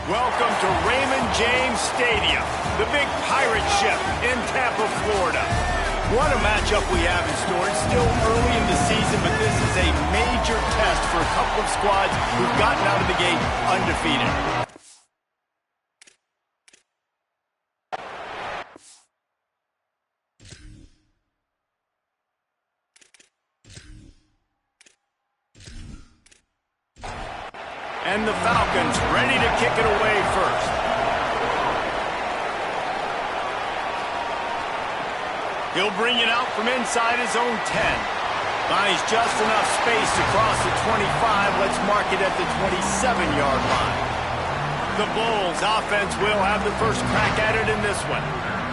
Welcome to Raymond James Stadium, the big pirate ship in Tampa, Florida. What a matchup we have in store. It's still early in the season, but this is a major test for a couple of squads who've gotten out of the gate undefeated. And the Falcons ready to kick it away first. He'll bring it out from inside his own 10. Buys just enough space to cross the 25. Let's mark it at the 27-yard line. The Bulls offense will have the first crack at it in this one.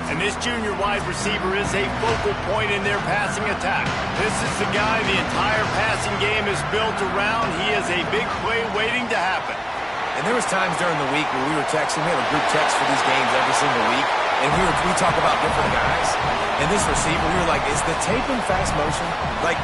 And this junior wide receiver is a focal point in their passing attack. This is the guy the entire passing game is built around. He is a big play waiting to happen. And there was times during the week where we were texting. We have a group text for these games every single week. And we talk about different guys. And this receiver, we were like, is the tape in fast motion? Like,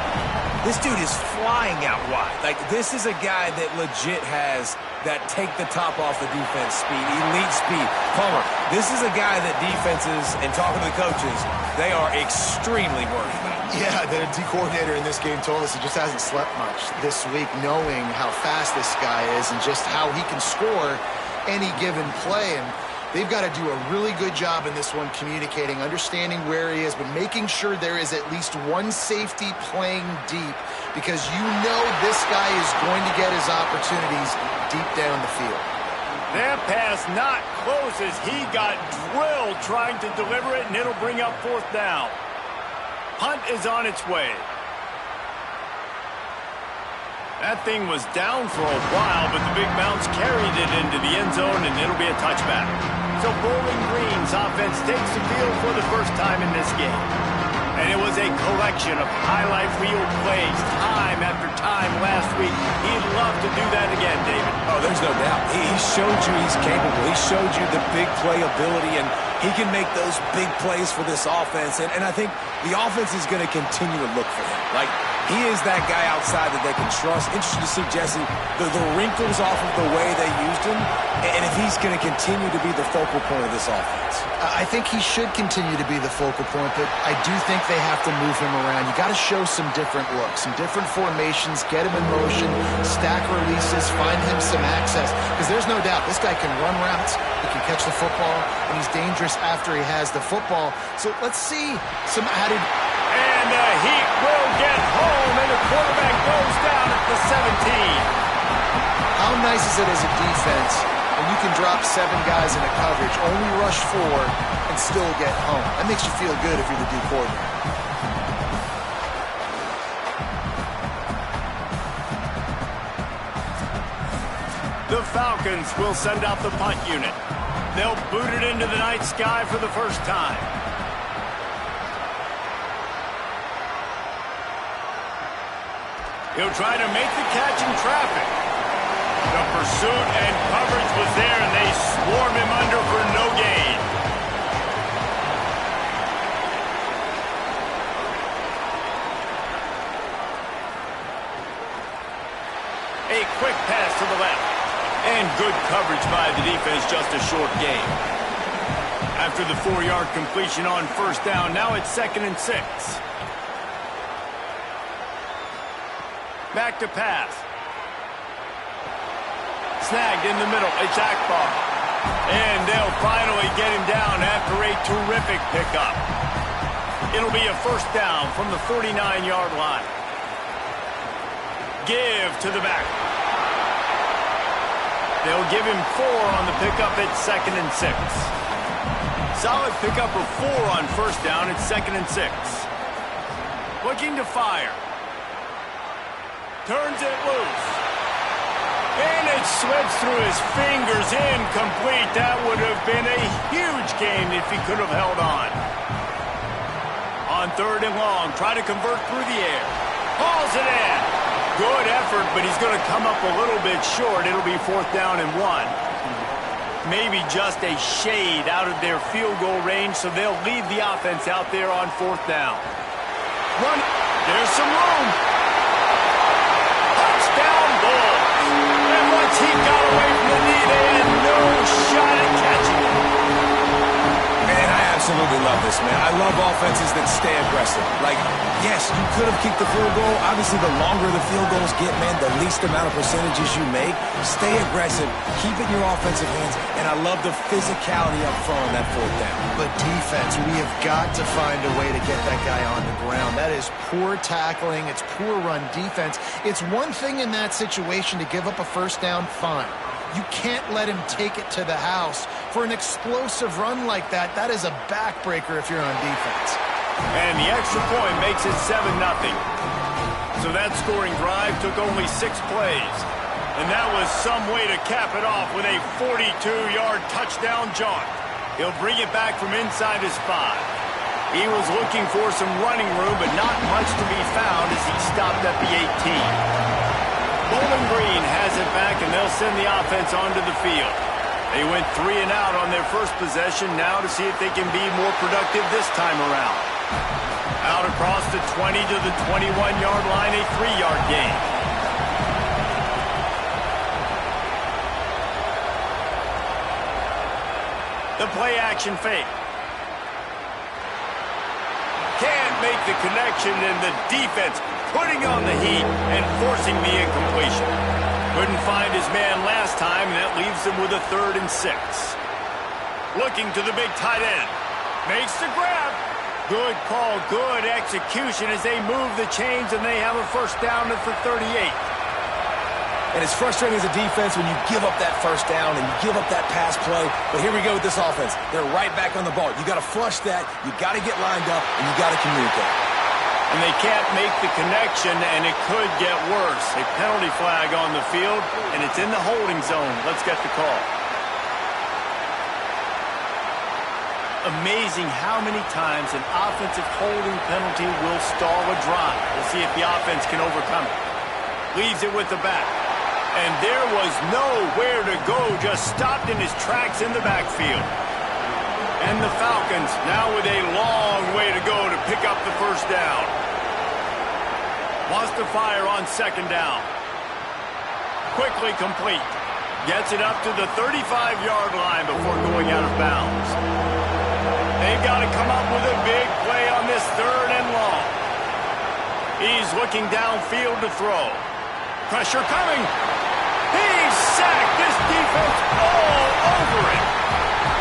this dude is flying out wide. Like, this is a guy that legit has that take the top off the defense speed, elite speed. Palmer, this is a guy that defenses, and talking to the coaches, they are extremely worried about. Yeah, the D coordinator in this game told us he just hasn't slept much this week, knowing how fast this guy is and just how he can score any given play. And they've got to do a really good job in this one communicating, understanding where he is, but making sure there is at least one safety playing deep, because you know this guy is going to get his opportunities deep down the field. That pass not close as he got drilled trying to deliver it, and it'll bring up fourth down. Punt is on its way. That thing was down for a while, but the big bounce carried it into the end zone, and it'll be a touchback. So Bowling Green's offense takes the field for the first time in this game. And it was a collection of highlight reel plays time after time last week. He'd love to do that again, David. Oh, there's no doubt. He showed you he's capable. He showed you the big play ability, and he can make those big plays for this offense. And I think the offense is going to continue to look for him. Like, he is that guy outside that they can trust. Interesting to see, Jesse, the wrinkles off of the way they used him, and if he's going to continue to be the focal point of this offense. I think he should continue to be the focal point, but I do think they have to move him around. You got to show some different looks, some different formations, get him in motion, stack releases, find him some access, because there's no doubt this guy can run routes, he can catch the football, and he's dangerous after he has the football. So let's see some added... And the Heat will get home, and the quarterback goes down at the 17. How nice is it as a defense when you can drop 7 guys in a coverage, only rush 4, and still get home? That makes you feel good if you're the D coordinator. The Falcons will send out the punt unit. They'll boot it into the night sky for the first time. He'll try to make the catch in traffic. The pursuit and coverage was there, and they swarm him under for no gain. A quick pass to the left. And good coverage by the defense, just a short gain. After the 4-yard completion on first down, now it's 2nd and 6. Back to pass. Snagged in the middle. It's Akbar. And they'll finally get him down after a terrific pickup. It'll be a first down from the 49-yard line. Give to the back. They'll give him 4 on the pickup at 2nd and 6. Solid pickup of 4 on first down at 2nd and 6. Looking to fire. Turns it loose. And it slips through his fingers, incomplete. That would have been a huge gain if he could have held on. On 3rd and long, try to convert through the air. Hauls it in. Good effort, but he's going to come up a little bit short. It'll be 4th down and 1. Maybe just a shade out of their field goal range, so they'll leave the offense out there on 4th down. Run. There's some room. Touchdown Bulls. And once he got away from the knee, they had no offenses that stay aggressive. Like, yes, you could have kicked the field goal. Obviously, the longer the field goals get, man, the least amount of percentages you make. Stay aggressive. Keep it in your offensive hands. And I love the physicality up front on that fourth down. But defense, we have got to find a way to get that guy on the ground. That is poor tackling. It's poor run defense. It's one thing in that situation to give up a first down, fine. You can't let him take it to the house. For an explosive run like that, that is a backbreaker if you're on defense. And the extra point makes it 7-0. So that scoring drive took only 6 plays. And that was some way to cap it off with a 42-yard touchdown jaunt. He'll bring it back from inside his 5. He was looking for some running room, but not much to be found as he stopped at the 18. Bowling Green has it back, and they'll send the offense onto the field. They went 3 and out on their first possession, now to see if they can be more productive this time around. Out across the 20 to the 21-yard line, a 3-yard gain. The play-action fake. Can't make the connection, and the defense putting on the heat and forcing the incompletion. Couldn't find his man last time, and that leaves him with a 3rd and 6. Looking to the big tight end. Makes the grab. Good call, good execution as they move the chains, and they have a first down at the 38. And it's frustrating as a defense when you give up that first down and you give up that pass play. But here we go with this offense. They're right back on the ball. You got to flush that. You got to get lined up, and you got to communicate. And they can't make the connection, and it could get worse. A penalty flag on the field, and it's in the holding zone. Let's get the call. Amazing how many times an offensive holding penalty will stall a drive. We'll see if the offense can overcome it. Leaves it with the back. And there was nowhere to go, just stopped in his tracks in the backfield. And the Falcons now with a long way to go to pick up the first down. Wants to fire on 2nd down. Quickly complete. Gets it up to the 35-yard line before going out of bounds. They've got to come up with a big play on this 3rd and long. He's looking downfield to throw. Pressure coming. He's sacked. This defense all over it.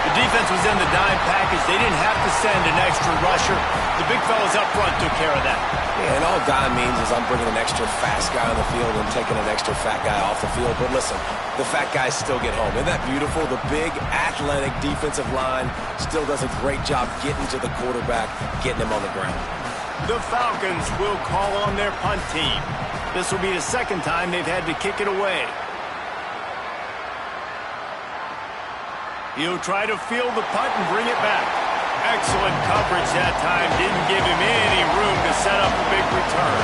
The defense was in the dime package. They didn't have to send an extra rusher. The big fellas up front took care of that. Yeah, and all dime means is I'm bringing an extra fast guy on the field and taking an extra fat guy off the field. But listen, the fat guys still get home. Isn't that beautiful? The big, athletic defensive line still does a great job getting to the quarterback, getting him on the ground. The Falcons will call on their punt team. This will be the 2nd time they've had to kick it away. He'll try to field the punt and bring it back. Excellent coverage that time. Didn't give him any room to set up a big return.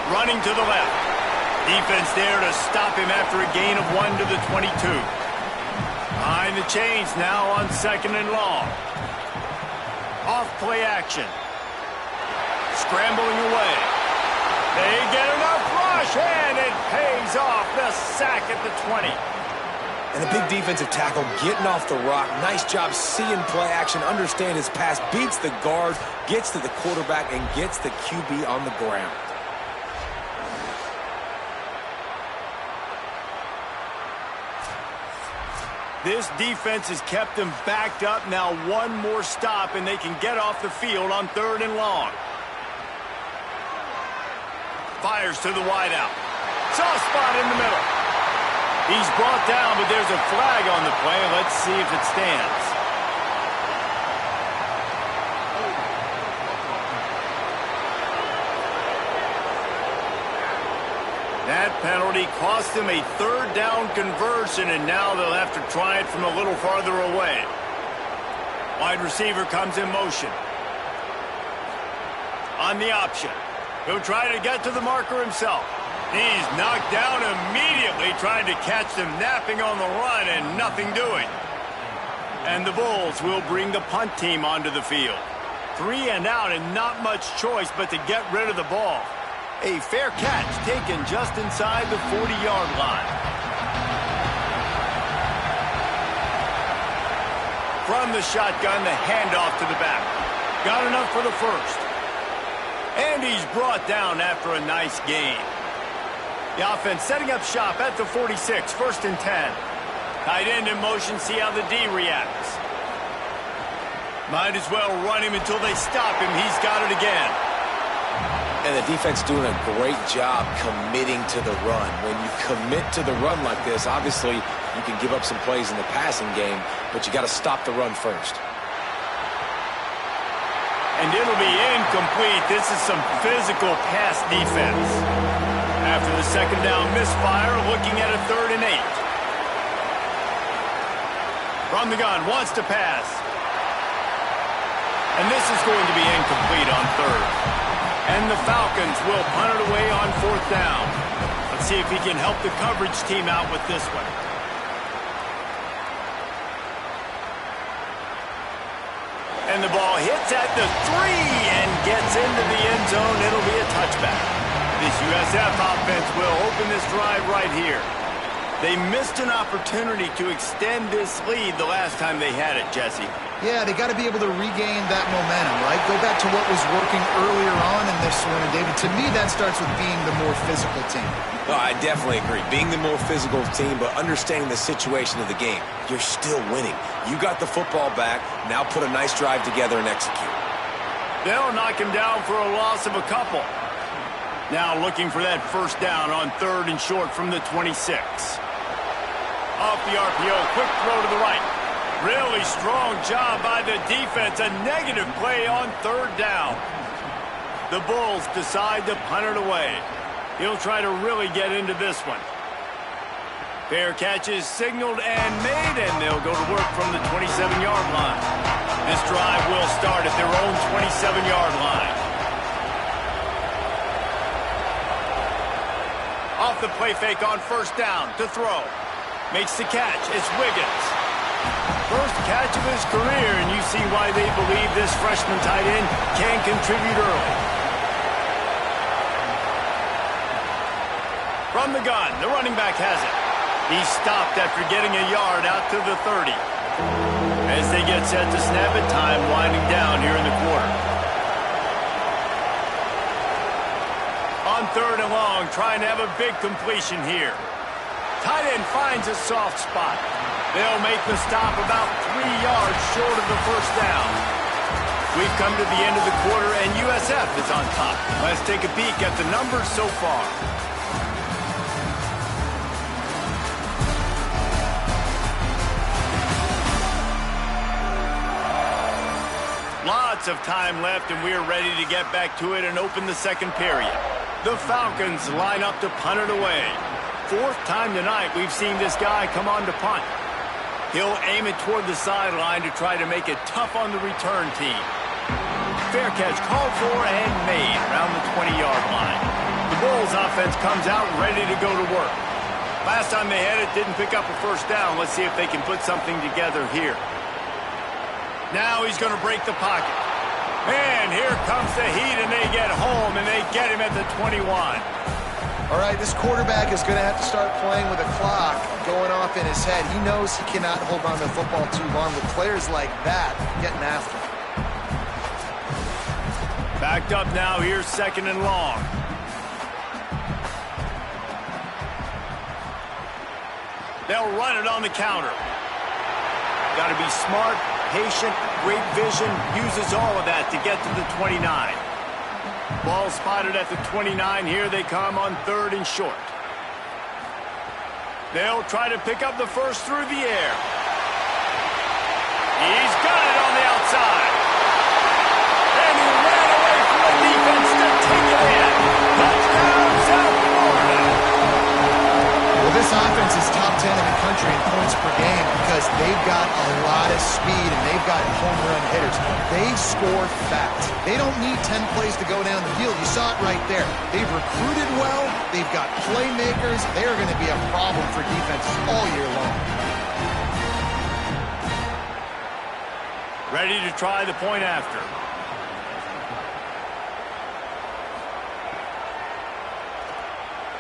Running to the left. Defense there to stop him after a gain of 1 to the 22. Behind the chains now on 2nd and long. Off play action. Scrambling away. They get enough rush, and it pays off. The sack at the 20. And a big defensive tackle getting off the rock. Nice job seeing play action, understand his pass, beats the guard, gets to the quarterback, and gets the QB on the ground. This defense has kept them backed up. Now one more stop, and they can get off the field on 3rd and long. Fires to the wideout. Soft spot in the middle. He's brought down, but there's a flag on the play. Let's see if it stands. That penalty cost them a 3rd down conversion, and now they'll have to try it from a little farther away. Wide receiver comes in motion. On the option. He'll try to get to the marker himself. He's knocked down immediately, trying to catch them napping on the run and nothing doing. And the Bulls will bring the punt team onto the field. 3 and out and not much choice but to get rid of the ball. A fair catch taken just inside the 40-yard line. From the shotgun, the handoff to the back. Got enough for the first. And he's brought down after a nice gain. The offense setting up shop at the 46, 1st and 10. Tight end in motion, see how the D reacts. Might as well run him until they stop him. He's got it again. And the defense doing a great job committing to the run. When you commit to the run like this, obviously you can give up some plays in the passing game, but you got to stop the run first. And it'll be incomplete. This is some physical pass defense. After the second down misfire, looking at a 3rd and 8. From the gun, wants to pass. And this is going to be incomplete on 3rd. And the Falcons will punt it away on 4th down. Let's see if he can help the coverage team out with this one. And the ball hits at the 3 and gets into the end zone. It'll be a touchback. This USF offense will open this drive right here. They missed an opportunity to extend this lead the last time they had it, Jesse. Yeah, they got to be able to regain that momentum, right? Go back to what was working earlier on in this one. And, David, to me, that starts with being the more physical team. No, I definitely agree. Being the more physical team, but understanding the situation of the game. You're still winning. You got the football back. Now put a nice drive together and execute. They'll knock him down for a loss of a couple. Now looking for that 1st down on 3rd and short from the 26. Off the RPO, quick throw to the right. Really strong job by the defense. A negative play on 3rd down. The Bulls decide to punt it away. He'll try to really get into this one. Fair catch is signaled and made, and they'll go to work from the 27-yard line. This drive will start at their own 27-yard line. Off the play fake on 1st down to throw. Makes the catch. It's Wiggins. First catch of his career, and you see why they believe this freshman tight end can contribute early. From the gun, the running back has it. He's stopped after getting a yard out to the 30. As they get set to snap it, time winding down here in the quarter. On 3rd and long, trying to have a big completion here. Tight end finds a soft spot. They'll make the stop about 3 yards short of the 1st down. We've come to the end of the quarter, and USF is on top. Let's take a peek at the numbers so far. Lots of time left, and we're ready to get back to it and open the 2nd period. The Falcons line up to punt it away. 4th time tonight we've seen this guy come on to punt. He'll aim it toward the sideline to try to make it tough on the return team. Fair catch called for and made around the 20-yard line. The Bulls offense comes out ready to go to work. Last time they had it, didn't pick up a 1st down. Let's see if they can put something together here. Now he's going to break the pocket. And here comes the heat, and they get home, and they get him at the 21. All right, this quarterback is going to have to start playing with a clock going off in his head. He knows he cannot hold on to the football too long with players like that getting after him. Backed up now, here's 2nd and long. They'll run it on the counter. Got to be smart, patient, great vision, uses all of that to get to the 29. Ball spotted at the 29. Here they come on 3rd and short. They'll try to pick up the first through the air. He's got it on the outside. And he ran away from the defense to take it in. Touchdown, South Florida. Well, this offense is top 10 in the country in points per game because they've got a lot of speed and they've got home run hitters. They score fast. They don't need 10 plays to go down the field. You saw it right there. They've recruited well. They've got playmakers. They are going to be a problem for defenses all year long. Ready to try the point after.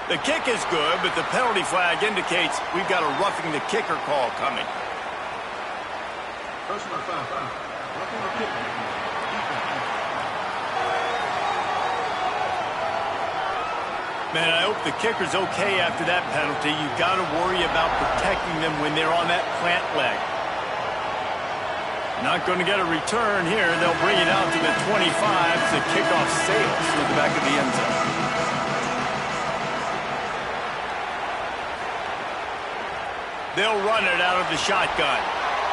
The kick is good, but the penalty flag indicates we've got a roughing the kicker call coming. Personal foul. Roughing the kicker. Man, I hope the kicker's okay after that penalty. You've got to worry about protecting them when they're on that plant leg. Not going to get a return here. They'll bring it out to the 25 as the kickoff sails through the back of the end zone. They'll run it out of the shotgun.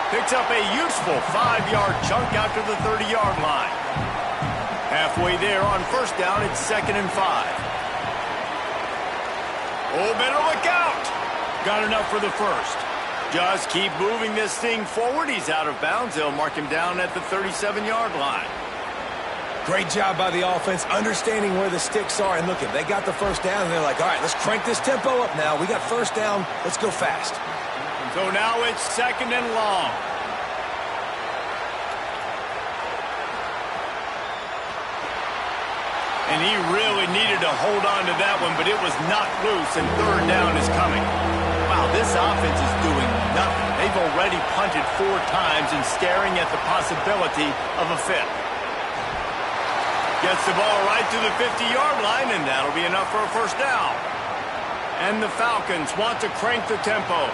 Picks up a useful 5-yard chunk out to the 30-yard line. Halfway there on first down, it's 2nd and 5. Oh, better look out. Got enough for the first. Just keep moving this thing forward. He's out of bounds. They'll mark him down at the 37-yard line. Great job by the offense, understanding where the sticks are. And look, they got the first down, and they're like, all right, let's crank this tempo up now. We got first down. Let's go fast. So now it's 2nd and long. And he really needed to hold on to that one, but it was knocked loose, and 3rd down is coming. Wow, this offense is doing nothing. They've already punted 4 times and staring at the possibility of a 5th. Gets the ball right to the 50-yard line, and that'll be enough for a first down. And the Falcons want to crank the tempo.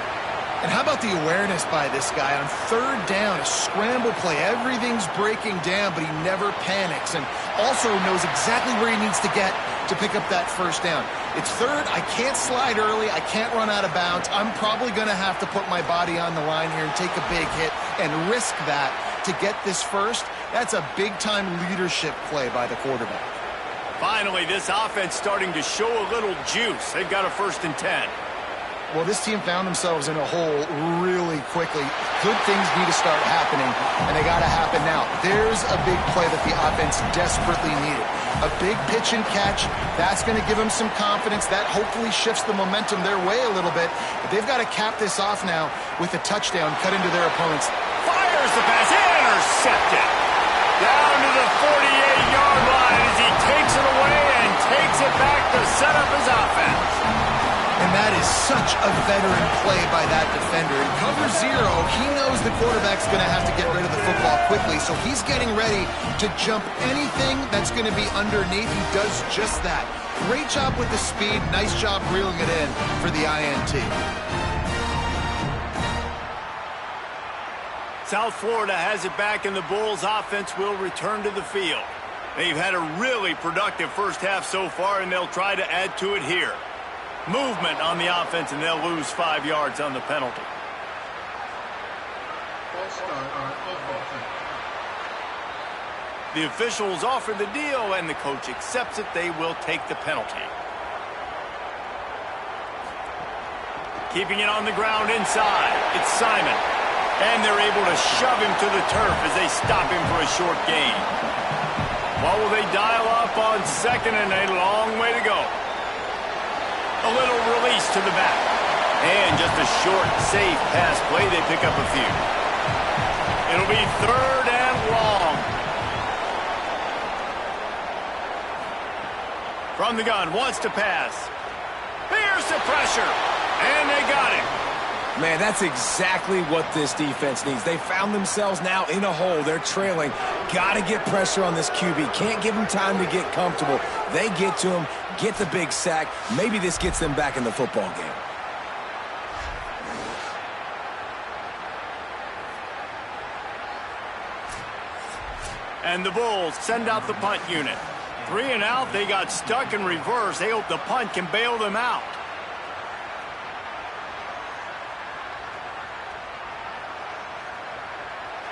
And how about the awareness by this guy on 3rd down, a scramble play. Everything's breaking down, but he never panics and also knows exactly where he needs to get to pick up that first down. It's 3rd. I can't slide early. I can't run out of bounds. I'm probably going to have to put my body on the line here and take a big hit and risk that to get this first. That's a big-time leadership play by the quarterback. Finally, this offense starting to show a little juice. They've got a 1st and 10. Well, this team found themselves in a hole really quickly. Good things need to start happening, and they got to happen now. There's a big play that the offense desperately needed. A big pitch and catch. That's going to give them some confidence. That hopefully shifts the momentum their way a little bit. But they've got to cap this off now with a touchdown cut into their opponents. Fires the pass. Intercepted. Down to the 48-yard line as he takes it away and takes it back to set up his offense. And that is such a veteran play by that defender. In cover 0, he knows the quarterback's going to have to get rid of the football quickly, so he's getting ready to jump anything that's going to be underneath. He does just that. Great job with the speed. Nice job reeling it in for the INT. South Florida has it back, and the Bulls offense will return to the field. They've had a really productive first half so far, and they'll try to add to it here. Movement on the offense, and they'll lose 5 yards on the penalty. False start on offense. The officials offer the deal, and the coach accepts it. They will take the penalty. Keeping it on the ground inside. It's Simon. And they're able to shove him to the turf as they stop him for a short gain. What will they dial up on 2nd and a long way to go? A little release to the back. And just a short, safe pass play. They pick up a few. It'll be 3rd and long. From the gun, wants to pass. Here's the pressure. And they got it. Man, that's exactly what this defense needs. They found themselves now in a hole. They're trailing. Got to get pressure on this QB. Can't give him time to get comfortable. They get to him, get the big sack. Maybe this gets them back in the football game. And the Bulls send out the punt unit. 3 and out. They got stuck in reverse. They hope the punt can bail them out.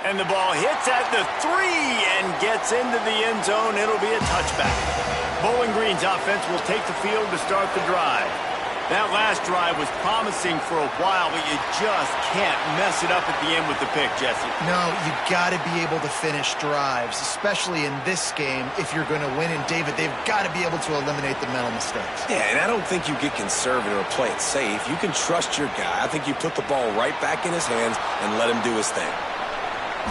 And the ball hits at the 3 and gets into the end zone. It'll be a touchback. Bowling Green's offense will take the field to start the drive. That last drive was promising for a while, but you just can't mess it up at the end with the pick, Jesse. No, you got to be able to finish drives, especially in this game if you're going to win. And, David, they've got to be able to eliminate the mental mistakes. Yeah, and I don't think you get conservative or play it safe. You can trust your guy. I think you put the ball right back in his hands and let him do his thing.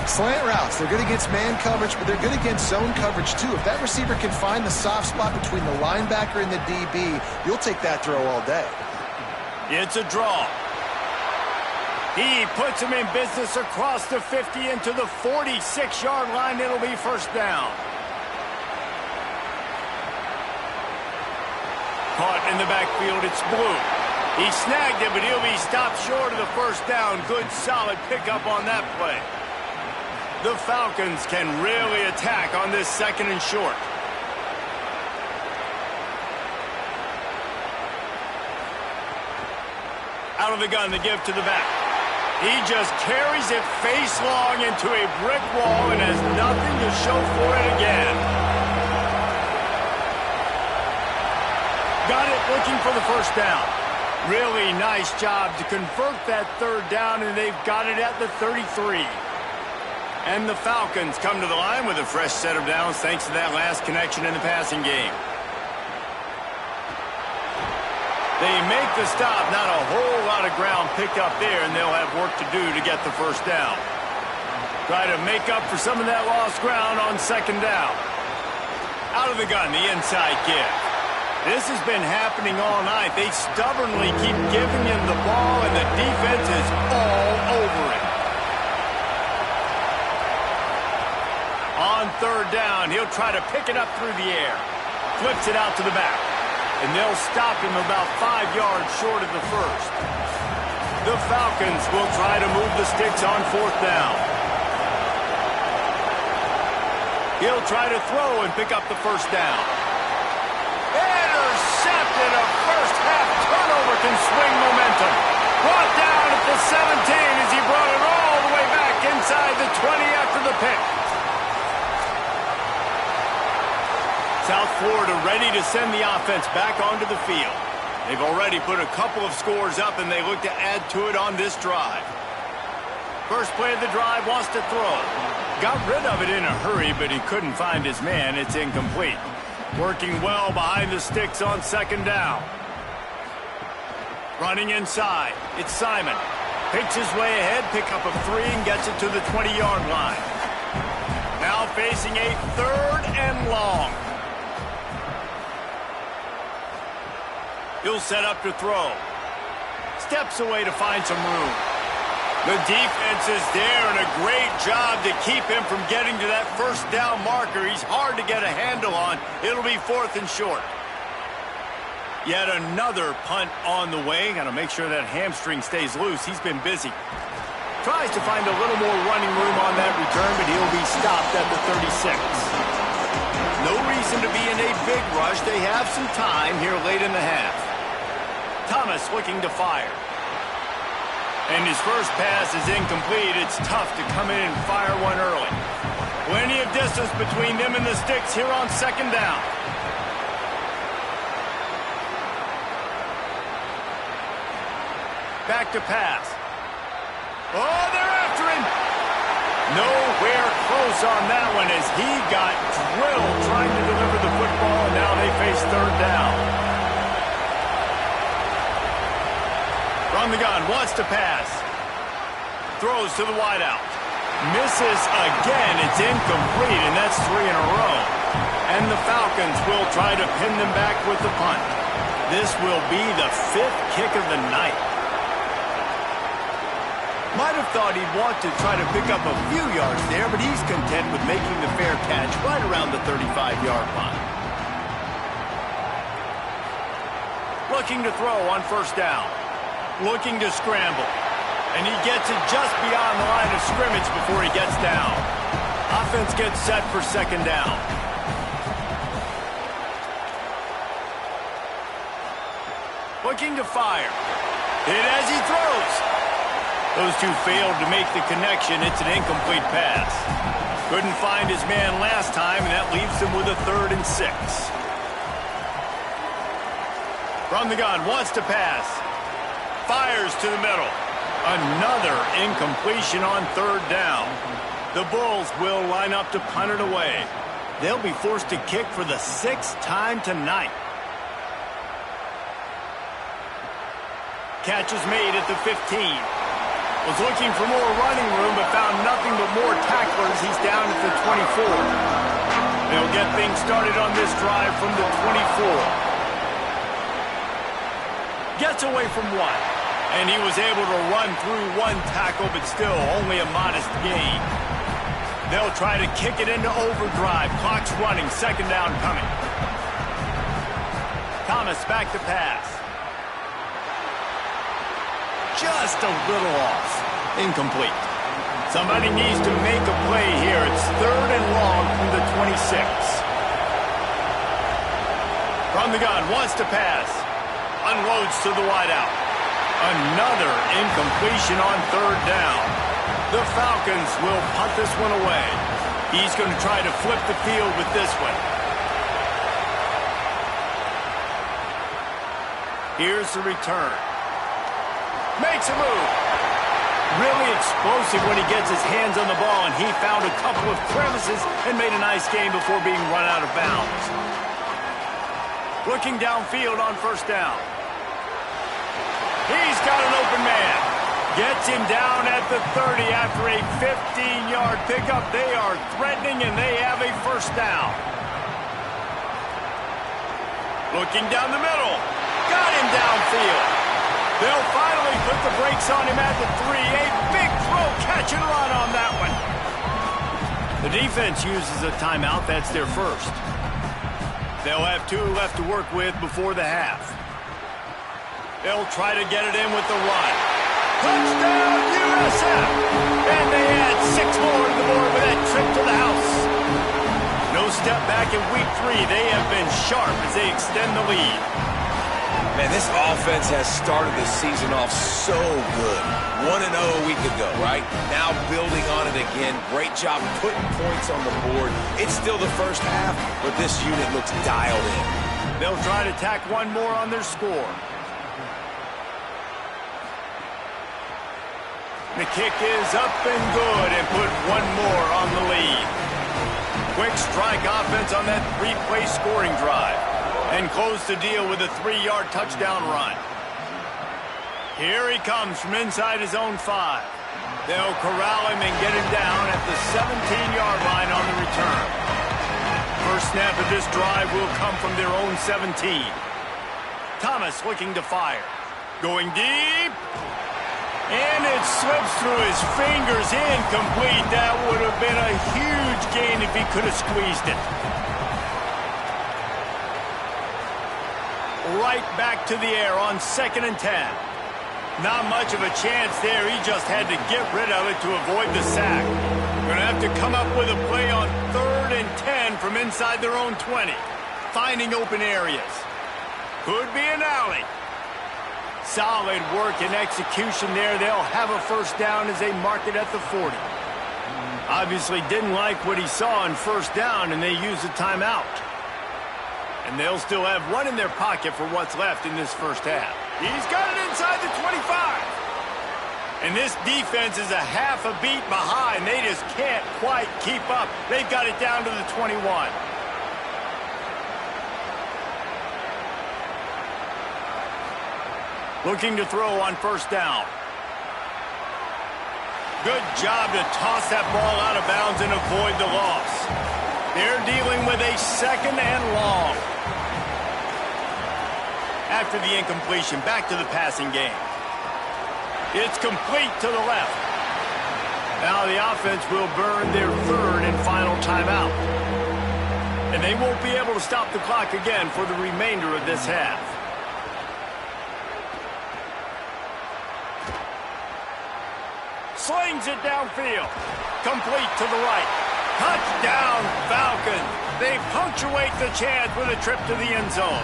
Slant routes, they're good against man coverage, but they're good against zone coverage, too. If that receiver can find the soft spot between the linebacker and the DB, you'll take that throw all day. It's a draw. He puts him in business across the 50 into the 46-yard line. It'll be first down. Caught in the backfield, it's Blue. He snagged it, but he'll be stopped short of the first down. Good, solid pickup on that play. The Falcons can really attack on this second and short. Out of the gun, the give to the back. He just carries it face long into a brick wall and has nothing to show for it again. Got it, looking for the first down. Really nice job to convert that third down, and they've got it at the 33. And the Falcons come to the line with a fresh set of downs thanks to that last connection in the passing game. They make the stop, not a whole lot of ground picked up there, and they'll have work to do to get the first down. Try to make up for some of that lost ground on second down. Out of the gun, the inside give. This has been happening all night. They stubbornly keep giving him the ball, and the defense is all over it. On third down, he'll try to pick it up through the air. Flips it out to the back. And they'll stop him about 5 yards short of the first. The Falcons will try to move the sticks on fourth down. He'll try to throw and pick up the first down. Intercepted. A first half turnover can swing momentum. Brought down at the 17 as he brought it all the way back inside the 20 after the pick. South Florida ready to send the offense back onto the field. They've already put a couple of scores up, and they look to add to it on this drive. First play of the drive, wants to throw. Got rid of it in a hurry, but he couldn't find his man. It's incomplete. Working well behind the sticks on second down. Running inside, it's Simon. Picks his way ahead, pick up a 3, and gets it to the 20-yard line. Now facing a third and long. He'll set up to throw. Steps away to find some room. The defense is there, and a great job to keep him from getting to that first down marker. He's hard to get a handle on. It'll be fourth and short. Yet another punt on the way. Got to make sure that hamstring stays loose. He's been busy. Tries to find a little more running room on that return, but he'll be stopped at the 36. No reason to be in a big rush. They have some time here late in the half. Thomas looking to fire. And his first pass is incomplete. It's tough to come in and fire one early. Plenty of distance between them and the sticks here on second down. Back to pass. Oh, they're after him. Nowhere close on that one as he got drilled trying to deliver the football, and now they face third down. From the gun, wants to pass. Throws to the wideout. Misses again. It's incomplete, and that's 3 in a row. And the Falcons will try to pin them back with the punt. This will be the 5th kick of the night. Might have thought he'd want to try to pick up a few yards there, but he's content with making the fair catch right around the 35-yard line. Looking to throw on first down. Looking to scramble. And he gets it just beyond the line of scrimmage before he gets down. Offense gets set for second down. Looking to fire. Hit as he throws. Those two failed to make the connection. It's an incomplete pass. Couldn't find his man last time, and that leaves him with a 3rd and 6. From the gun, wants to pass. Fires to the middle. Another incompletion on third down. The Bulls will line up to punt it away. They'll be forced to kick for the 6th time tonight. Catch is made at the 15. Was looking for more running room, but found nothing but more tacklers. He's down at the 24. They'll get things started on this drive from the 24. Gets away from one. And he was able to run through one tackle, but still only a modest gain. They'll try to kick it into overdrive. Clock's running, second down coming. Thomas back to pass. Just a little off. Incomplete. Somebody needs to make a play here. It's third and long from the 26. From the gun, wants to pass. Unloads to the wideout. Another incompletion on third down. The Falcons will punt this one away. He's going to try to flip the field with this one. Here's the return. Makes a move. Really explosive when he gets his hands on the ball, and he found a couple of crevices and made a nice game before being run out of bounds. Looking downfield on first down. He's got an open man. Gets him down at the 30 after a 15-yard pickup. They are threatening, and they have a first down. Looking down the middle. Got him downfield. They'll finally put the brakes on him at the 3. A big throw, catch and run on that one. The defense uses a timeout. That's their first. They'll have 2 left to work with before the half. They'll try to get it in with the run. Touchdown, USF! And they add 6 more to the board with that trip to the house. No step back in week 3. They have been sharp as they extend the lead. Man, this offense has started the season off so good. 1-0 a week ago, right? Now building on it again. Great job putting points on the board. It's still the first half, but this unit looks dialed in. They'll try to tack one more on their score. The kick is up and good and put one more on the lead. Quick strike offense on that 3-play scoring drive. And close the deal with a 3-yard touchdown run. Here he comes from inside his own 5. They'll corral him and get him down at the 17-yard line on the return. First snap of this drive will come from their own 17. Thomas looking to fire. Going deep. And it slips through his fingers. Incomplete. That would have been a huge gain if he could have squeezed it. Right back to the air on 2nd and 10. Not much of a chance there. He just had to get rid of it to avoid the sack. Going to have to come up with a play on 3rd and 10 from inside their own 20. Finding open areas. Could be an alley. Solid work and execution there. They'll have a first down as they mark it at the 40. Obviously didn't like what he saw on first down, and they use a timeout. And they'll still have one in their pocket for what's left in this first half. He's got it inside the 25. And this defense is a half a beat behind. They just can't quite keep up. They've got it down to the 21. Looking to throw on first down. Good job to toss that ball out of bounds and avoid the loss. They're dealing with a 2nd and long. After the incompletion, back to the passing game. It's complete to the left. Now the offense will burn their 3rd and final timeout. And they won't be able to stop the clock again for the remainder of this half. Slings it downfield. Complete to the right. Touchdown, Falcons. They punctuate the chance with a trip to the end zone.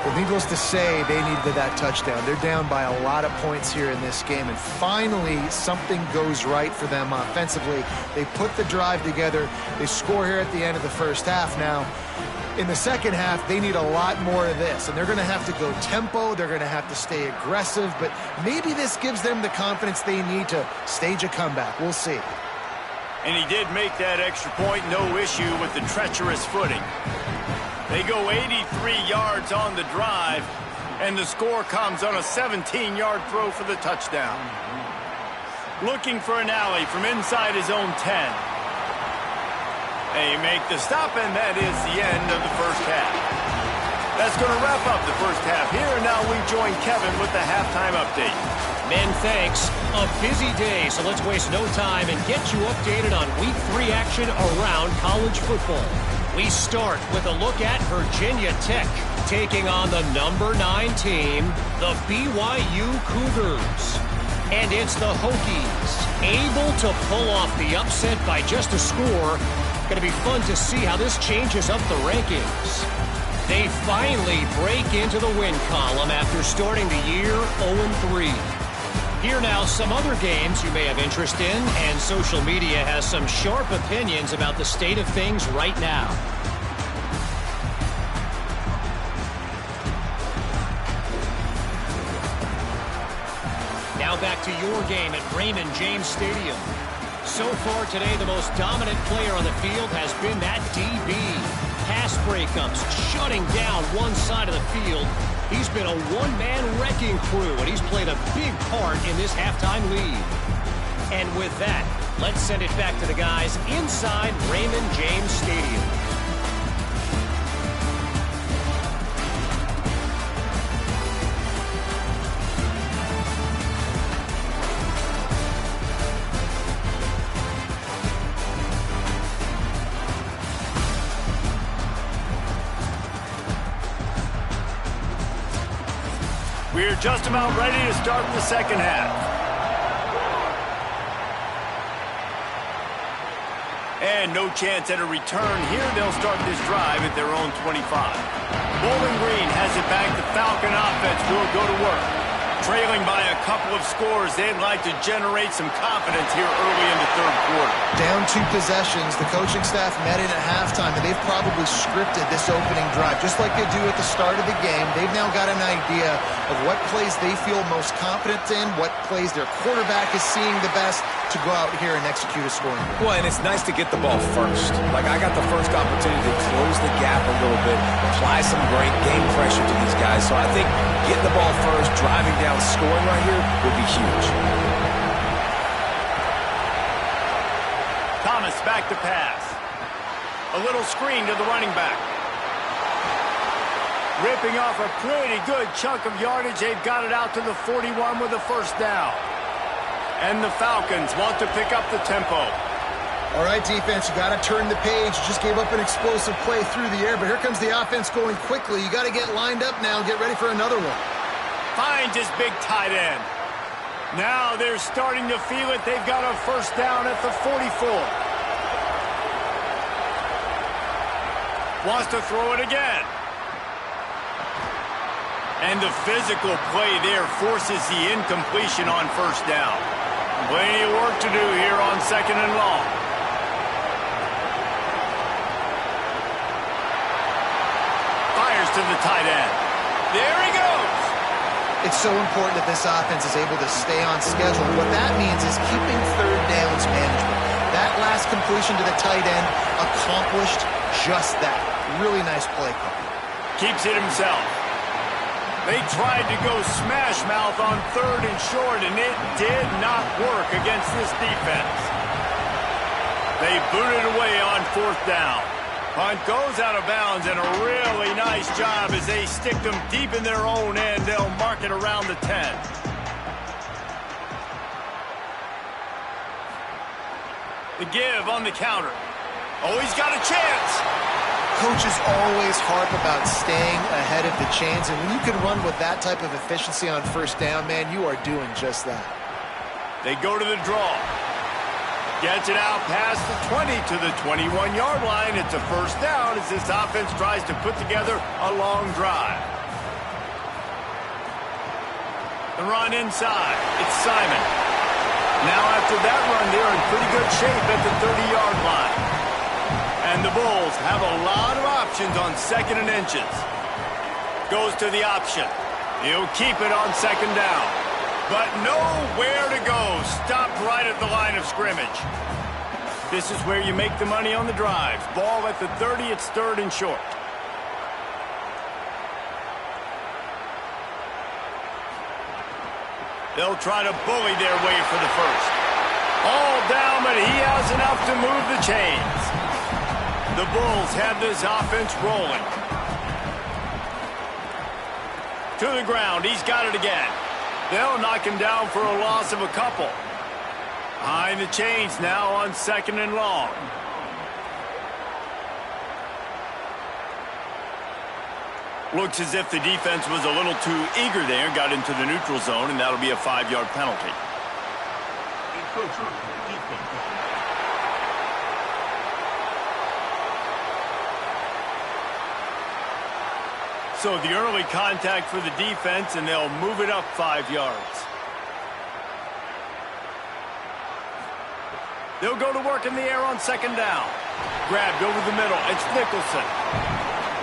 Well, needless to say, they needed that touchdown. They're down by a lot of points here in this game, and finally something goes right for them offensively. They put the drive together. They score here at the end of the first half. Now, in the second half, they need a lot more of this, and they're going to have to go tempo. They're going to have to stay aggressive, but maybe this gives them the confidence they need to stage a comeback. We'll see. And he did make that extra point, no issue with the treacherous footing. They go 83 yards on the drive, and the score comes on a 17-yard throw for the touchdown. Looking for an alley from inside his own 10. They make the stop, and that is the end of the first half. That's going to wrap up the first half here, and now we join Kevin with the halftime update. Men, thanks. A busy day, so let's waste no time and get you updated on Week 3 action around college football. We start with a look at Virginia Tech taking on the number 9 team, the BYU Cougars. And it's the Hokies able to pull off the upset by just a score. Going to be fun to see how this changes up the rankings. They finally break into the win column after starting the year 0-3. Here now, some other games you may have interest in, and social media has some sharp opinions about the state of things right now. Now back to your game at Raymond James Stadium. So far today, the most dominant player on the field has been that DB. Pass breakups, shutting down one side of the field. He's been a one-man wrecking crew, and he's played a big part in this halftime lead. And with that, let's send it back to the guys inside Raymond James Stadium. We're just about ready to start the second half. And no chance at a return here. They'll start this drive at their own 25. Bowling Green has it back. The Falcon offense will go to work. Trailing by a couple of scores, they'd like to generate some confidence here early in the third quarter. Down 2 possessions, the coaching staff met in at halftime, and they've probably scripted this opening drive. Just like they do at the start of the game, they've now got an idea of what plays they feel most confident in, what plays their quarterback is seeing the best to go out here and execute a scoring drive. Well, and it's nice to get the ball first. Like, I got the first opportunity to close the gap a little bit, apply some great game pressure to these guys. So I think getting the ball first, driving down, scoring right here would be huge. Thomas back to pass. A little screen to the running back. Ripping off a pretty good chunk of yardage. They've got it out to the 41 with a first down. And the Falcons want to pick up the tempo. All right, defense, you got to turn the page. You just gave up an explosive play through the air, but here comes the offense going quickly. You got to get lined up now and get ready for another one. Finds his big tight end. Now they're starting to feel it. They've got a first down at the 44. Wants to throw it again. And the physical play there forces the incompletion on first down. Plenty of work to do here on second and long. Fires to the tight end. There he goes. It's so important that this offense is able to stay on schedule. What that means is keeping third downs management. That last completion to the tight end accomplished just that. Really nice play call. Keeps it himself. They tried to go smash mouth on third and short, and it did not work against this defense. They booted away on fourth down. Punt goes out of bounds, and a really nice job as they stick them deep in their own end. They'll mark it around the 10. The give on the counter. Oh, he's got a chance. Coaches always harp about staying ahead of the chains, and when you can run with that type of efficiency on first down, man, you are doing just that. They go to the draw. Gets it out past the 20 to the 21-yard line. It's a first down as this offense tries to put together a long drive. The run inside. It's Simon. Now after that run, they're in pretty good shape at the 30-yard line. And the Bulls have a lot of options on second and inches. Goes to the option. He'll keep it on second down. But nowhere to go. Stopped right at the line of scrimmage. This is where you make the money on the drive. Ball at the 30, it's third and short. They'll try to bully their way for the first. All down, but he has enough to move the chains. The Bulls have this offense rolling. To the ground. He's got it again. They'll knock him down for a loss of a couple. Behind the chains now on 2nd and long. Looks as if the defense was a little too eager there, got into the neutral zone, and that'll be a 5-yard penalty. So the early contact for the defense, and they'll move it up 5 yards. They'll go to work in the air on 2nd down. Grabbed over the middle. It's Nicholson.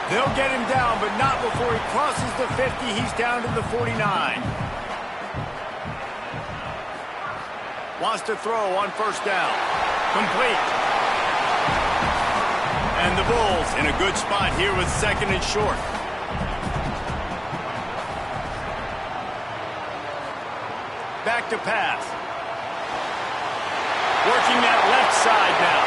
They'll get him down, but not before he crosses the 50. He's down to the 49. Wants to throw on 1st down. Complete. And the Bulls in a good spot here with 2nd and short. Back to pass. Working that left side now.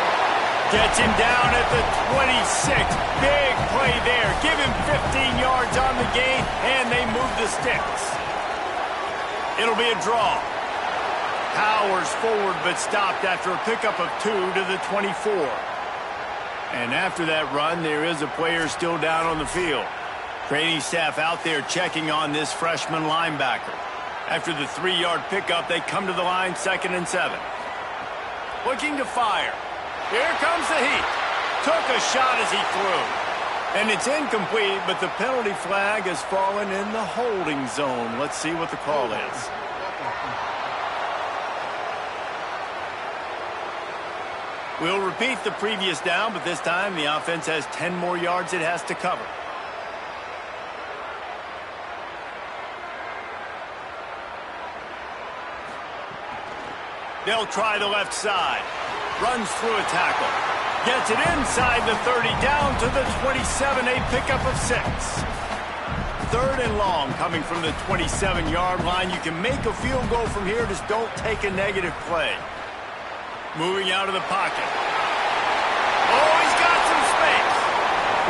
Gets him down at the 26. Big play there. Give him 15 yards on the gain, and they move the sticks. It'll be a draw. Powers forward, but stopped after a pickup of 2 to the 24. And after that run, there is a player still down on the field. Training staff out there checking on this freshman linebacker. After the 3-yard pickup, they come to the line 2nd and 7. Looking to fire. Here comes the heat. Took a shot as he threw. And it's incomplete, but the penalty flag has fallen in the holding zone. Let's see what the call is. We'll repeat the previous down, but this time the offense has 10 more yards it has to cover. They'll try the left side. Runs through a tackle. Gets it inside the 30, down to the 27, a pickup of 6. 3rd and long coming from the 27-yard line. You can make a field goal from here, just don't take a negative play. Moving out of the pocket. Oh, he's got some space.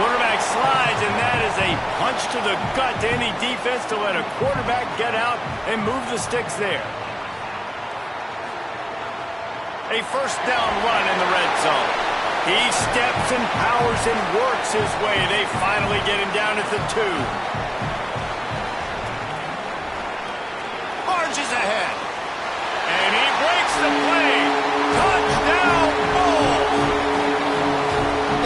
Quarterback slides, and that is a punch to the gut to any defense to let a quarterback get out and move the sticks there. A 1st down run in the red zone. He steps and powers and works his way. They finally get him down at the 2. Marches ahead. And he breaks the play. Touchdown, Bulls!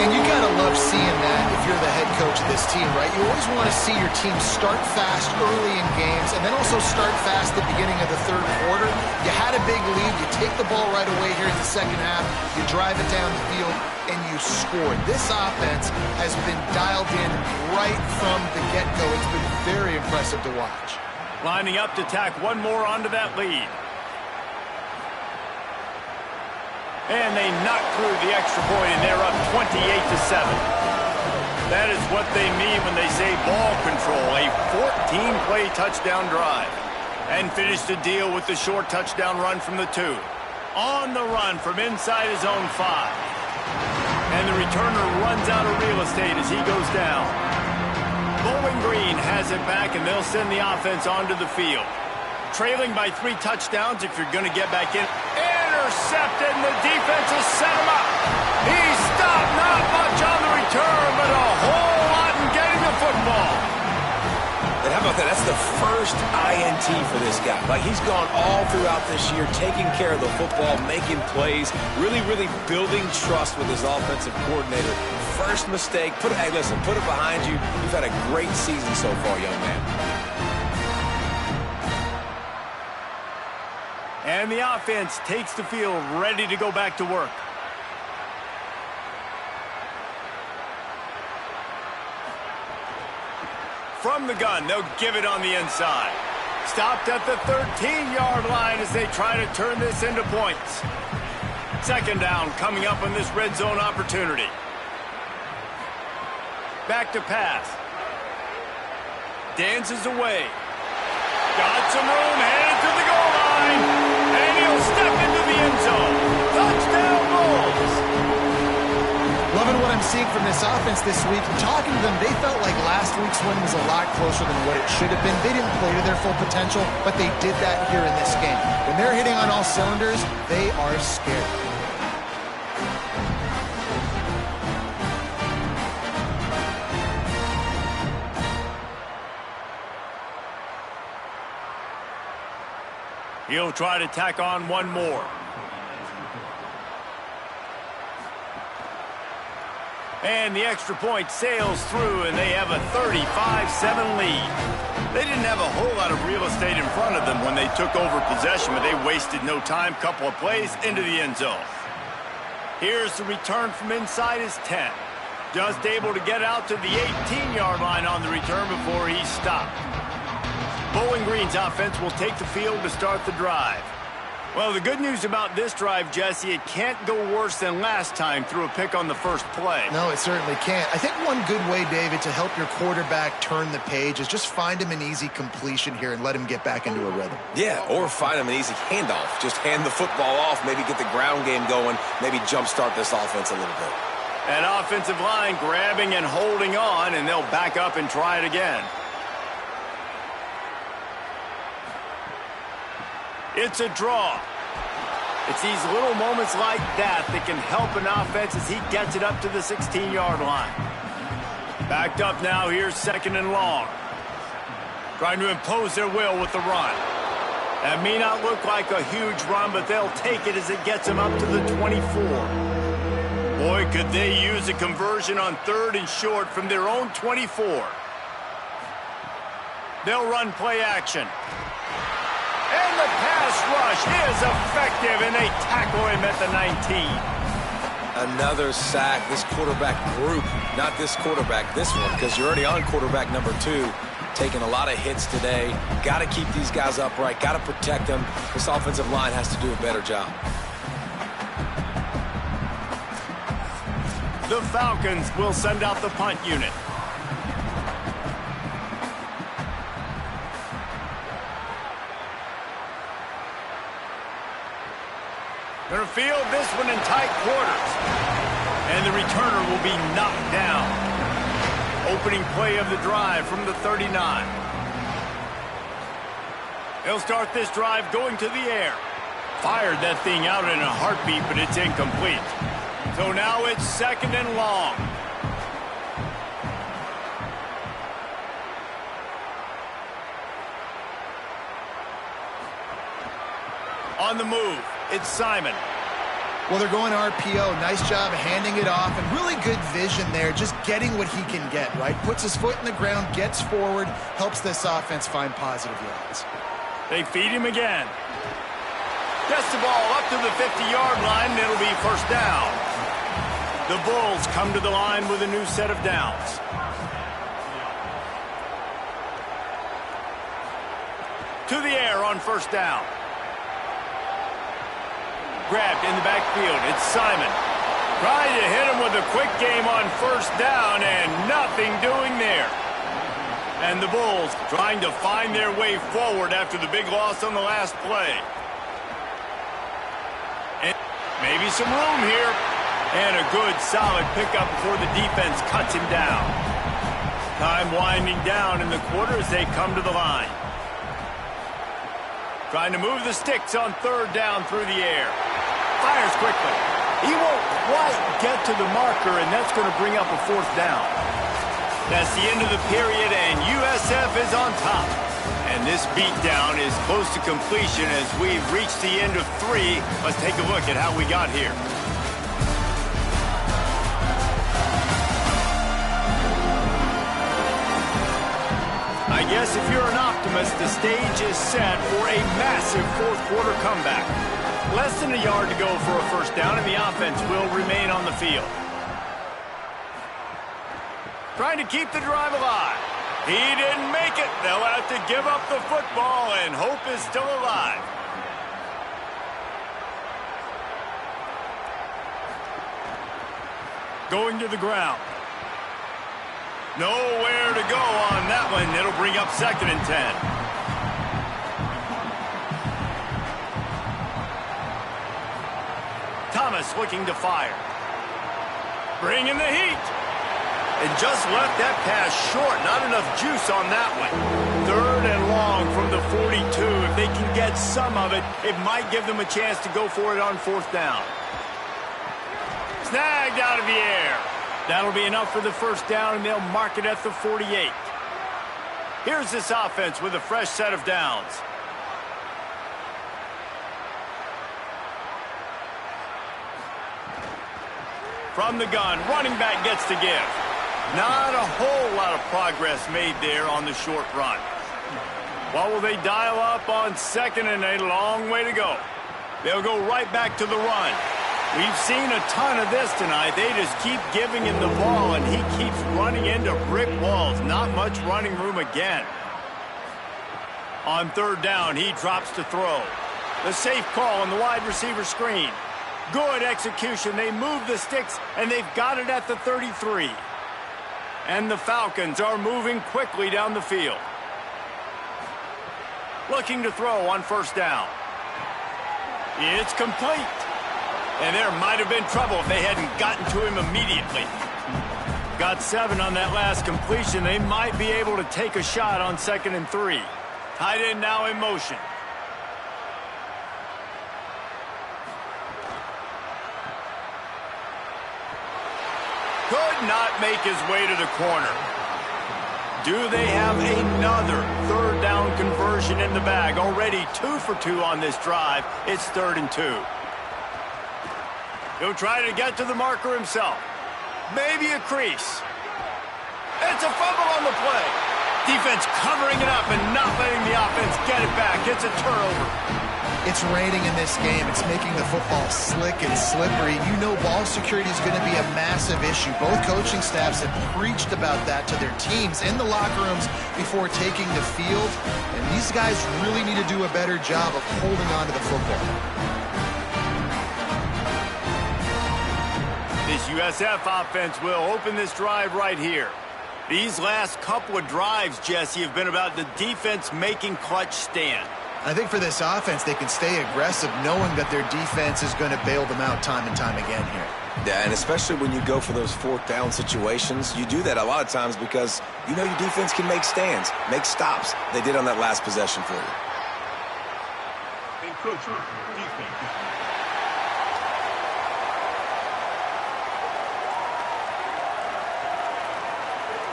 And you gotta love seeing that if you're the head coach of this team, right? You always want to see your team start fast early in games and then also start fast at the beginning of the 3rd quarter. You had a big lead. You take the ball right away here in the 2nd half. You drive it down the field, and you scored. This offense has been dialed in right from the get-go. It's been very impressive to watch. Lining up to tack one more onto that lead. And they knock through the extra point, and they're up 28-7. That is what they mean when they say ball control. A 14-play touchdown drive. And finish the deal with the short touchdown run from the 2. On the run from inside his own 5. And the returner runs out of real estate as he goes down. Bowling Green has it back, and they'll send the offense onto the field. Trailing by 3 touchdowns if you're going to get back in. Intercepted, and the defense has set him up. He stopped, not much on the return, but a whole lot in getting the football. And how about that? That's the first INT for this guy. Like, he's gone all throughout this year, taking care of the football, making plays, really building trust with his offensive coordinator. First mistake, hey, listen, put it behind you. You've had a great season so far, young man. And the offense takes the field, ready to go back to work. From the gun, they'll give it on the inside. Stopped at the 13-yard line as they try to turn this into points. 2nd down coming up on this red zone opportunity. Back to pass. Dances away. Got some room, headed to the goal line. And he'll step into the end zone. Touchdown, Bulls! Loving what I'm seeing from this offense this week, talking to them, they felt like last week's win was a lot closer than what it should have been. They didn't play to their full potential, but they did that here in this game. When they're hitting on all cylinders, they are scared. He'll try to tack on one more. And the extra point sails through, and they have a 35-7 lead. They didn't have a whole lot of real estate in front of them when they took over possession, but they wasted no time. Couple of plays into the end zone. Here's the return from inside his 10. Just able to get out to the 18-yard line on the return before he stopped. Bowling Green's offense will take the field to start the drive. Well, the good news about this drive, Jesse, it can't go worse than last time through a pick on the first play. No, it certainly can't. I think one good way, David, to help your quarterback turn the page is just find him an easy completion here and let him get back into a rhythm. Yeah, or find him an easy handoff. Just hand the football off, maybe get the ground game going, maybe jumpstart this offense a little bit. An offensive line grabbing and holding on, and they'll back up and try it again. It's a draw. It's these little moments like that that can help an offense as he gets it up to the 16-yard line. Backed up now, here's second and long. Trying to impose their will with the run. That may not look like a huge run, but they'll take it as it gets them up to the 24. Boy, could they use a conversion on third and short from their own 24. They'll run play action. And the pass rush is effective, and they tackle him at the 19. Another sack. This quarterback group, not this quarterback, this one, because you're already on quarterback number 2, taking a lot of hits today. Got to keep these guys upright, got to protect them. This offensive line has to do a better job. The Falcons will send out the punt unit. They're going to field this one in tight quarters. And the returner will be knocked down. Opening play of the drive from the 39. They'll start this drive going to the air. Fired that thing out in a heartbeat, but it's incomplete. So now it's second and long. On the move, it's Simon. Well, they're going RPO. Nice job handing it off, and really good vision there, just getting what he can get, right? Puts his foot in the ground, gets forward, helps this offense find positive yards. They feed him again. Gets the ball up to the 50-yard line, and it'll be first down. The Bulls come to the line with a new set of downs. To the air on first down. Grabbed in the backfield. It's Simon. Trying to hit him with a quick game on first down, and nothing doing there. And the Bulls trying to find their way forward after the big loss on the last play. And maybe some room here. And a good, solid pickup before the defense cuts him down. Time winding down in the quarter as they come to the line. Trying to move the sticks on third down through the air. Fires quickly. He won't quite get to the marker, and that's going to bring up a fourth down. That's the end of the period, and USF is on top. And this beatdown is close to completion as we've reached the end of 3. Let's take a look at how we got here. I guess if you're an optimist, the stage is set for a massive fourth-quarter comeback. Less than a yard to go for a first down, and the offense will remain on the field. Trying to keep the drive alive. He didn't make it. They'll have to give up the football, and hope is still alive. Going to the ground. Nowhere to go on that one. It'll bring up second and 10. Thomas looking to fire. Bringing the heat. And just left that pass short. Not enough juice on that one. 3rd and long from the 42. If they can get some of it, it might give them a chance to go for it on 4th down. Snagged out of the air. That'll be enough for the 1st down, and they'll mark it at the 48. Here's this offense with a fresh set of downs. From the gun, running back gets to give. Not a whole lot of progress made there on the short run. What will they dial up on 2nd and a long way to go? They'll go right back to the run. We've seen a ton of this tonight. They just keep giving him the ball, and he keeps running into brick walls. Not much running room again. On 3rd down, he drops to throw. The safe call on the wide receiver screen. Good execution. They move the sticks, and they've got it at the 33. And the Falcons are moving quickly down the field. Looking to throw on 1st down. It's complete. And there might have been trouble if they hadn't gotten to him immediately. Got 7 on that last completion. They might be able to take a shot on 2nd and 3. Tight end now in motion. Could not make his way to the corner. Do they have another 3rd down conversion in the bag? Already 2 for 2 on this drive. It's 3rd and 2. He'll try to get to the marker himself. Maybe a crease. It's a fumble on the play. Defense covering it up and not letting the offense get it back. It's a turnover. It's raining in this game. It's making the football slick and slippery. You know ball security is going to be a massive issue. Both coaching staffs have preached about that to their teams in the locker rooms before taking the field. And these guys really need to do a better job of holding on to the football. This USF offense will open this drive right here. These last couple of drives, Jesse, have been about the defense making clutch stand. I think for this offense, they can stay aggressive knowing that their defense is going to bail them out time and time again here. Yeah, and especially when you go for those 4th down situations, you do that a lot of times because you know your defense can make stands, make stops. They did on that last possession for you. And coach, defense.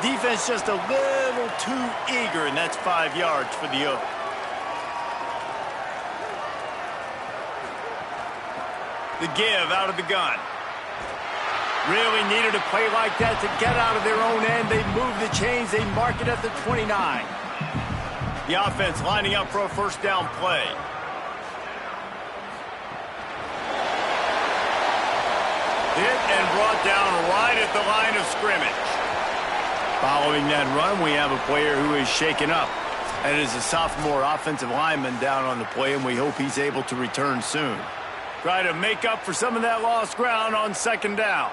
Defense just a little too eager, and that's 5 yards for the Oak. The give out of the gun. Really needed a play like that to get out of their own end. They move the chains. They mark it at the 29. The offense lining up for a 1st down play. Hit and brought down right at the line of scrimmage. Following that run, we have a player who is shaken up. That is a sophomore offensive lineman down on the play, and we hope he's able to return soon. Try to make up for some of that lost ground on 2nd down.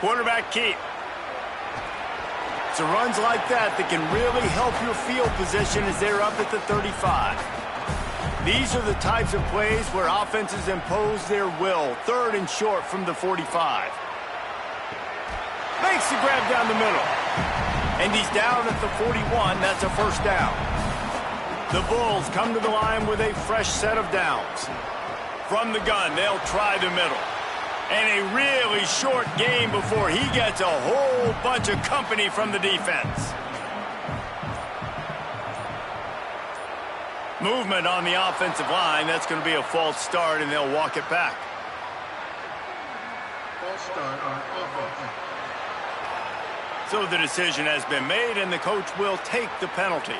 Quarterback keep. It's runs like that that can really help your field position as they're up at the 35. These are the types of plays where offenses impose their will. 3rd and short from the 45. Makes the grab down the middle. And he's down at the 41. That's a 1st down. The Bulls come to the line with a fresh set of downs. From the gun, they'll try the middle. And a really short game before he gets a whole bunch of company from the defense. Movement on the offensive line. That's going to be a false start, and they'll walk it back. False start on offense. So the decision has been made, and the coach will take the penalty.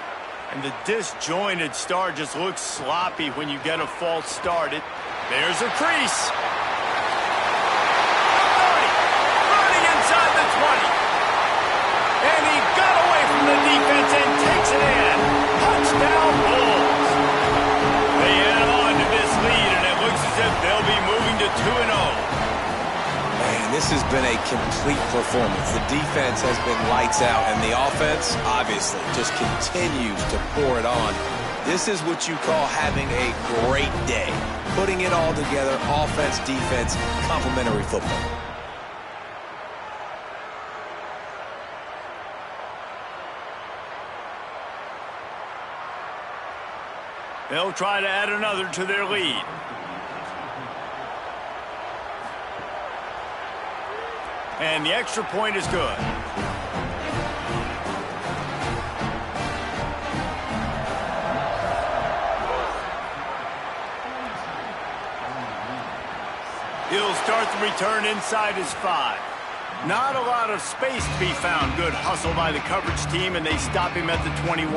And the disjointed start just looks sloppy when you get a false start. There's a crease. Running inside the 20. And he got away from the defense and takes it in. Touchdown, Bulls. They add on to this lead, and it looks as if they'll be moving to 2-0. Man, this has been a complete performance. The defense has been lights out, and the offense, obviously, just continues to pour it on. This is what you call having a great day. Putting it all together, offense, defense, complementary football. They'll try to add another to their lead. And the extra point is good. He'll start the return inside his 5. Not a lot of space to be found. Good hustle by the coverage team, and they stop him at the 21.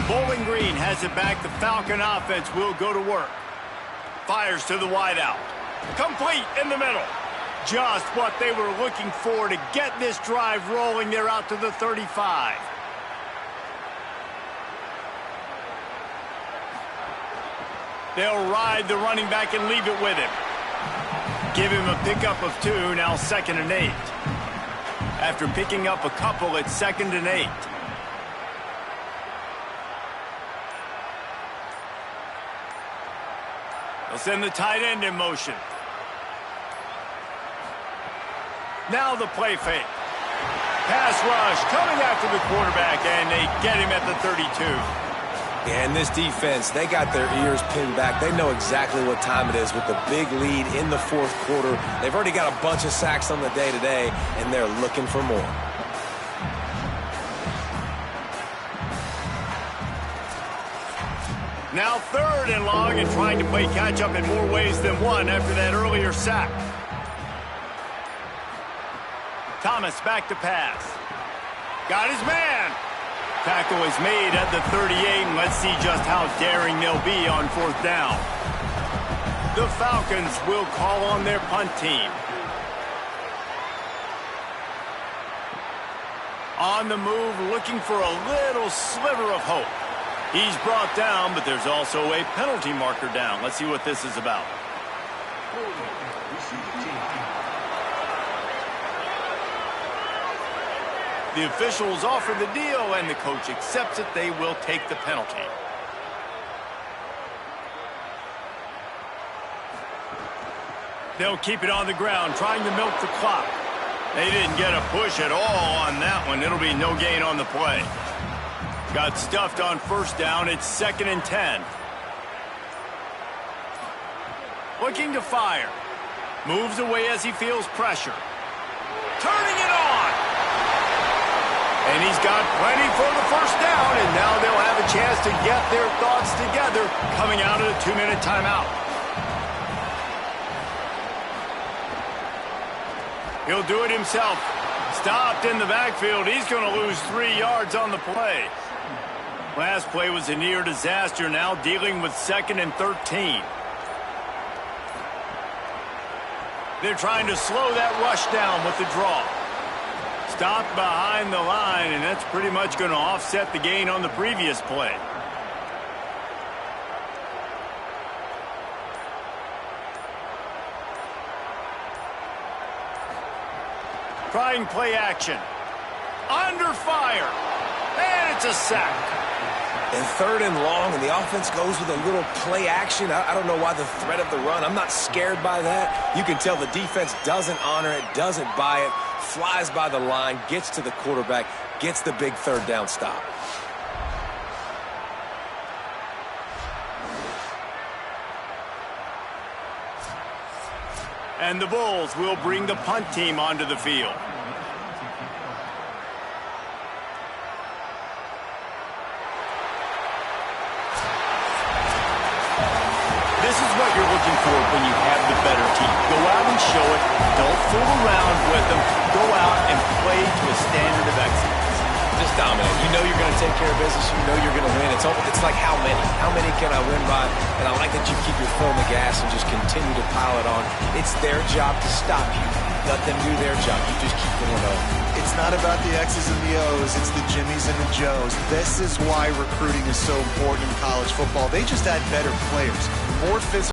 Bowling Green has it back. The Falcon offense will go to work. Fires to the wideout. Complete in the middle. Just what they were looking for to get this drive rolling. They're out to the 35. They'll ride the running back and leave it with him. Give him a pickup of 2, now 2nd and 8. After picking up a couple, it's 2nd and 8. They'll send the tight end in motion. Now the play fake. Pass rush coming after the quarterback, and they get him at the 32. And this defense, they got their ears pinned back. They know exactly what time it is with the big lead in the 4th quarter. They've already got a bunch of sacks on the day today, and they're looking for more. Now 3rd and long, and trying to play catch-up in more ways than one after that earlier sack. Thomas back to pass. Got his man. Tackle is made at the 38, and let's see just how daring they'll be on 4th down. The Falcons will call on their punt team. On the move, looking for a little sliver of hope. He's brought down, but there's also a penalty marker down. Let's see what this is about. The officials offer the deal, and the coach accepts it. They will take the penalty. They'll keep it on the ground, trying to milk the clock. They didn't get a push at all on that one. It'll be no gain on the play. Got stuffed on 1st down. It's 2nd and 10. Looking to fire. Moves away as he feels pressure. Turning it on. And he's got plenty for the 1st down, and now they'll have a chance to get their thoughts together coming out of the 2-minute timeout. He'll do it himself. Stopped in the backfield. He's going to lose 3 yards on the play. Last play was a near disaster, now dealing with 2nd and 13. They're trying to slow that rush down with the draw. Stopped behind the line, and that's pretty much going to offset the gain on the previous play. Trying play action. Under fire. And it's a sack. And 3rd and long, and the offense goes with a little play action. I don't know why the threat of the run. I'm not scared by that. You can tell the defense doesn't honor it, doesn't buy it, flies by the line, gets to the quarterback, gets the big 3rd down stop. And the Bulls will bring the punt team onto the field. This is what you're looking for when you have the better team. Go out and show it. Don't fool around with them. Go out and play to a standard of excellence. Just dominate. You know you're going to take care of business. You know you're going to win. It's like how many? How many can I win by? And I like that you keep your foot on the gas and just continue to pile it on. It's their job to stop you. Let them do their job. You just keep going on. It's not about the X's and the O's. It's the Jimmies and the Joes. This is why recruiting is so important in college football. They just add better players, more physical.